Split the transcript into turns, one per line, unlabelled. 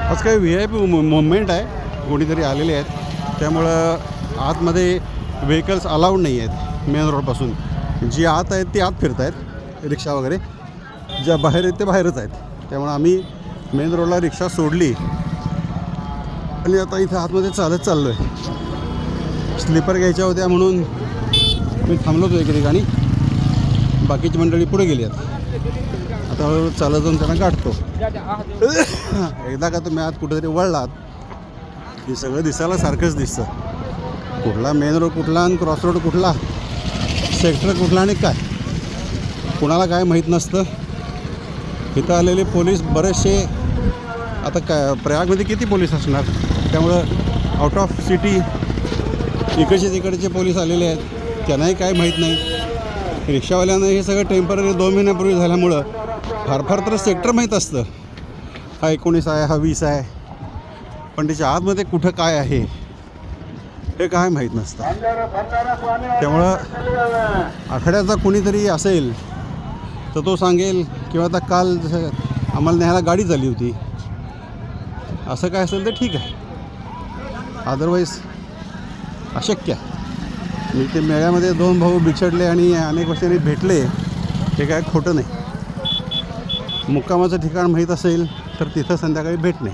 आज काही VIP movement आहे, कोणीतरी आलेले आहेत, त्यामुळं आतमध्ये व्हेकल्स अलाउड नाही आहेत. मेन रोडपासून जी आत आहेत ती आत फिरत आहेत, रिक्षा वगैरे. ज्या बाहेर आहेत ते बाहेरच आहेत. त्यामुळं आम्ही मेन रोडला रिक्षा सोडली आणि आता इथं आतमध्ये चालत चाललो आहे. स्लीपर घ्यायच्या होत्या म्हणून मी थांबलो होतो एके ठिकाणी. बाकीची मंडळी पुढे गेली आहेत. आता हळूहळू चालत जाऊन त्यांना गाठतो. एकदा का तुम्ही आत कुठेतरी वळलात की सगळं दिसायला सारखंच दिसतं. कुठला मेन रोड कुठला आणि क्रॉस रोड कुठला, सेक्टर कुठला आणि काय कुणाला काय माहीत नसतं. इथं आलेले पोलीस बरेचसे, आता काय प्रयागमध्ये किती पोलीस असणार, त्यामुळं आउट ऑफ सिटी इकडचे तिकडचे पोलीस आलेले आहेत. त्यांनाही काय माहीत नाही. रिक्षावाल्यांना हे सगळं टेम्पररी 2 महिन्यापूर्वी झाल्यामुळं फार तर सेक्टर माहीत असतं. हा 19 आहे, हा 20 आहे, पण त्याच्या आतमध्ये कुठं काय आहे हे काय माहीत नसतं. त्यामुळं आखाड्याचा कोणीतरी असेल तर तो सांगेल, किंवा आता काल आम्हाला न्यायला गाडी झाली होती, असं काय असेल तर ठीक आहे. अदरवाईज अशक्य आहे. मी ते मेळ्यामध्ये 2 भाऊ बिछडले आणि अनेक वर्षांनी भेटले, हे काय खोटं नाही. मुक्कामाचं ठिकाण माहीत असेल तर तिथं संध्याकाळी भेटणे.